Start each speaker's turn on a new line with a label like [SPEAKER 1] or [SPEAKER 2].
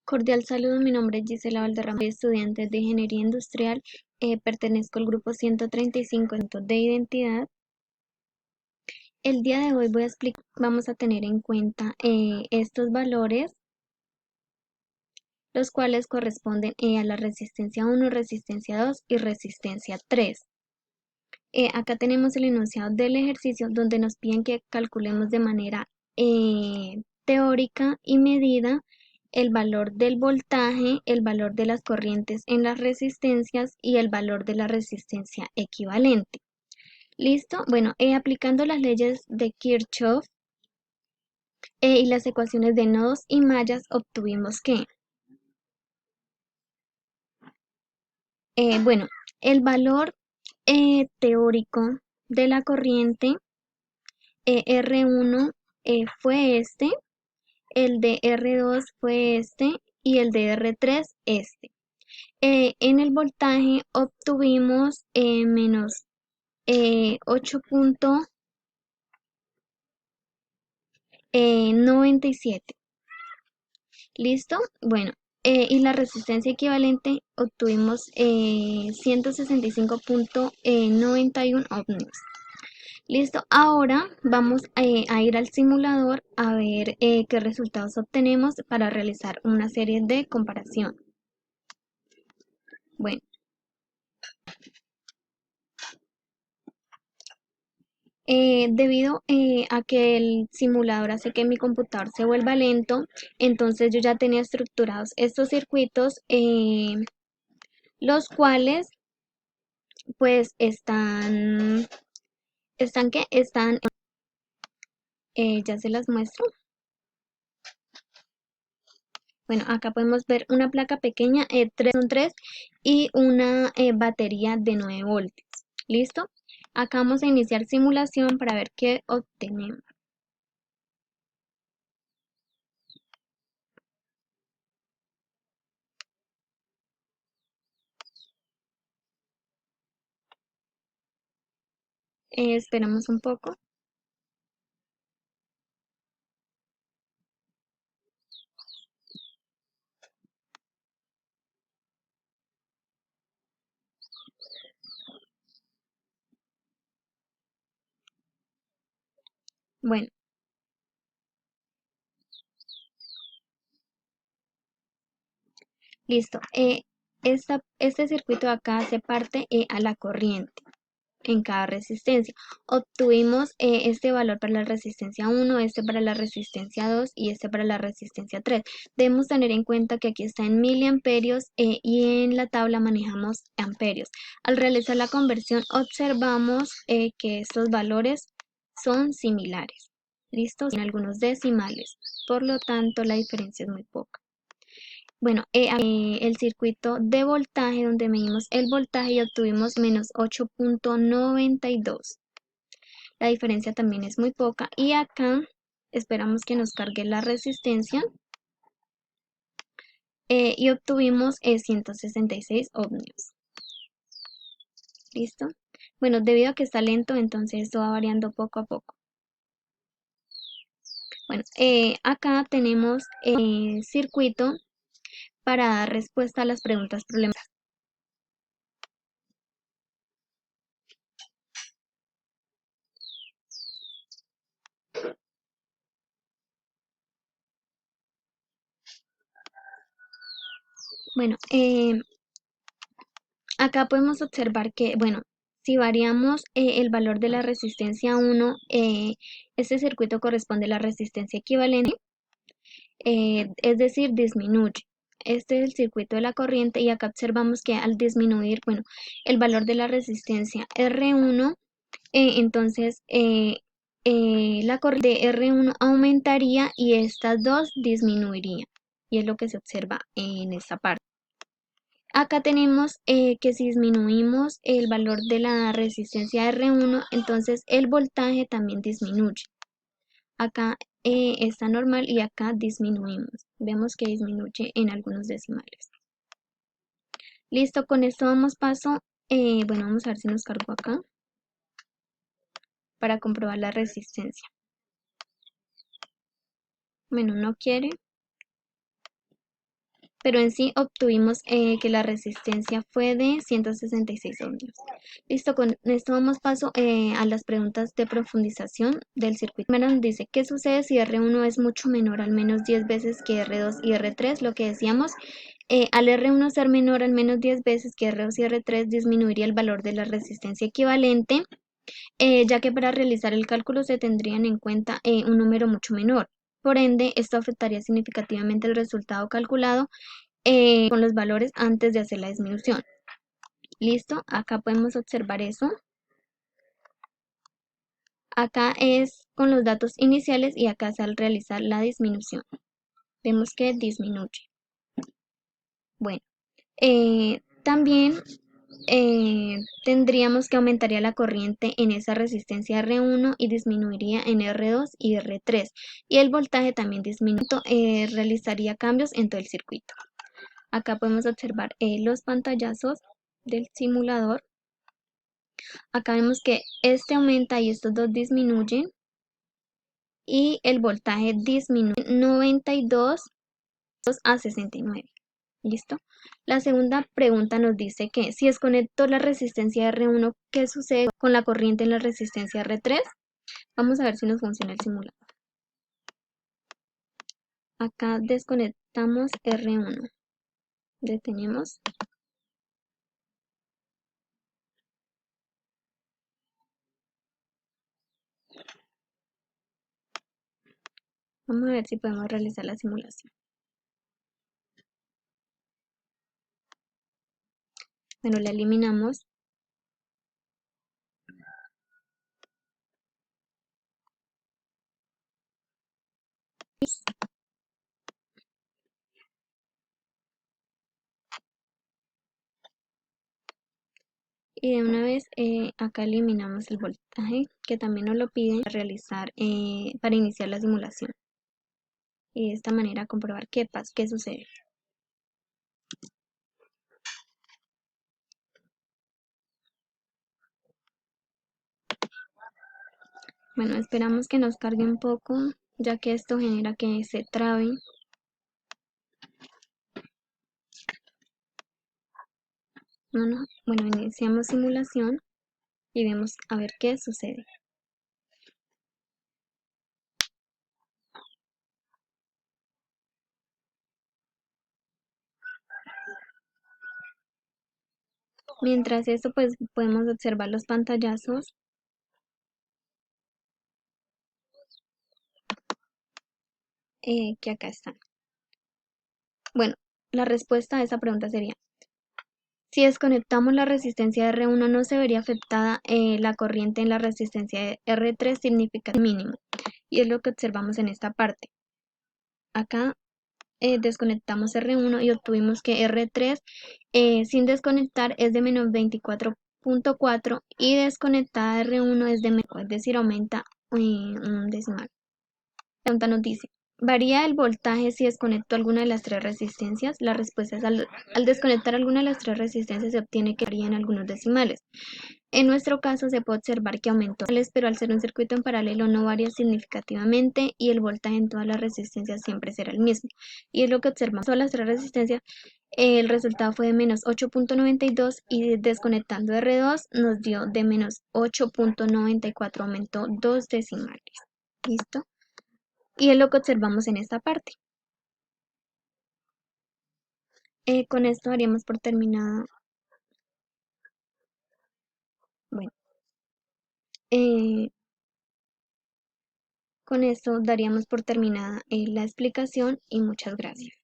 [SPEAKER 1] Cordial saludo, mi nombre es Gisela Valderrama, soy estudiante de Ingeniería Industrial, pertenezco al grupo 135 de identidad. El día de hoy vamos a tener en cuenta estos valores, los cuales corresponden a la resistencia 1, resistencia 2 y resistencia 3. Acá tenemos el enunciado del ejercicio donde nos piden que calculemos de manera teórica y medida el valor del voltaje, el valor de las corrientes en las resistencias y el valor de la resistencia equivalente. ¿Listo? Bueno, aplicando las leyes de Kirchhoff y las ecuaciones de nodos y mallas, obtuvimos que, bueno, el valor teórico de la corriente R1 fue este, el de R2 fue este y el de R3 este. En el voltaje obtuvimos menos 8.97. ¿Listo? Bueno, y la resistencia equivalente obtuvimos 165.91 ohmios. Listo, ahora vamos a ir al simulador a ver qué resultados obtenemos para realizar una serie de comparación. Bueno, debido a que el simulador hace que mi computador se vuelva lento, entonces yo ya tenía estructurados estos circuitos, los cuales pues ya se las muestro. Bueno, acá podemos ver una placa pequeña, son 3 y una batería de 9 voltios. ¿Listo? Acá vamos a iniciar simulación para ver qué obtenemos. Esperamos un poco. Bueno, listo. Este circuito de acá hace parte a la corriente en cada resistencia. Obtuvimos este valor para la resistencia 1, este para la resistencia 2 y este para la resistencia 3. Debemos tener en cuenta que aquí está en miliamperios y en la tabla manejamos amperios. Al realizar la conversión observamos que estos valores son similares. ¿Listo? En algunos decimales. Por lo tanto, la diferencia es muy poca. Bueno, el circuito de voltaje donde medimos el voltaje y obtuvimos menos 8.92. La diferencia también es muy poca y acá esperamos que nos cargue la resistencia y obtuvimos 166 ohmios. ¿Listo? Bueno, debido a que está lento, entonces esto va variando poco a poco. Bueno, acá tenemos el circuito para dar respuesta a las preguntas problemáticas. Bueno, acá podemos observar que, bueno, si variamos el valor de la resistencia 1, este circuito corresponde a la resistencia equivalente, es decir, disminuye. Este es el circuito de la corriente y acá observamos que al disminuir, bueno, el valor de la resistencia R1, entonces la corriente R1 aumentaría y estas dos disminuirían. Y es lo que se observa en esta parte. Acá tenemos que si disminuimos el valor de la resistencia R1, entonces el voltaje también disminuye. Acá está normal y acá disminuimos. Vemos que disminuye en algunos decimales. Listo, con esto damos paso. Bueno, vamos a ver si nos cargó acá para comprobar la resistencia. Bueno, no quiere. pero en sí obtuvimos que la resistencia fue de 166 ohmios. Listo, con esto damos paso a las preguntas de profundización del circuito. Primero nos dice, ¿qué sucede si R1 es mucho menor al menos 10 veces que R2 y R3? Lo que decíamos, al R1 ser menor al menos 10 veces que R2 y R3 disminuiría el valor de la resistencia equivalente, ya que para realizar el cálculo se tendrían en cuenta un número mucho menor. Por ende, esto afectaría significativamente el resultado calculado con los valores antes de hacer la disminución. Listo, acá podemos observar eso. Acá es con los datos iniciales y acá es al realizar la disminución. Vemos que disminuye. Bueno, también tendríamos que aumentaría la corriente en esa resistencia R1 y disminuiría en R2 y R3. Y el voltaje también disminuye, realizaría cambios en todo el circuito. Acá podemos observar los pantallazos del simulador. Acá vemos que este aumenta y estos dos disminuyen y el voltaje disminuye 92 a 69. ¿Listo? La segunda pregunta nos dice que si desconecto la resistencia R1, ¿qué sucede con la corriente en la resistencia R3? Vamos a ver si nos funciona el simulador. Acá desconectamos R1. Detenemos. Vamos a ver si podemos realizar la simulación. Bueno, la eliminamos. Y de una vez acá eliminamos el voltaje, que también nos lo piden para realizar, para iniciar la simulación. Y de esta manera comprobar qué pasa, qué sucede. Bueno, esperamos que nos cargue un poco, ya que esto genera que se trabe. Bueno, iniciamos simulación y vemos a ver qué sucede. Mientras eso, pues podemos observar los pantallazos. Que acá están. Bueno, la respuesta a esa pregunta sería: si desconectamos la resistencia de R1, no se vería afectada la corriente en la resistencia de R3 significa mínimo. Y es lo que observamos en esta parte. Acá desconectamos R1 y obtuvimos que R3 sin desconectar es de menos 24.4 y desconectada R1 es de menos, es decir, aumenta un decimal. La pregunta nos dice: ¿varía el voltaje si desconecto alguna de las tres resistencias? La respuesta es al desconectar alguna de las tres resistencias se obtiene que varían algunos decimales. En nuestro caso se puede observar que aumentó, pero al ser un circuito en paralelo no varía significativamente y el voltaje en todas las resistencias siempre será el mismo. Y es lo que observamos. Todas las tres resistencias, el resultado fue de menos 8.92 y desconectando R2 nos dio de menos 8.94, aumentó 2 decimales. ¿Listo? Y es lo que observamos en esta parte. Con esto daríamos por terminada. Bueno, con esto daríamos por terminada la explicación y muchas gracias.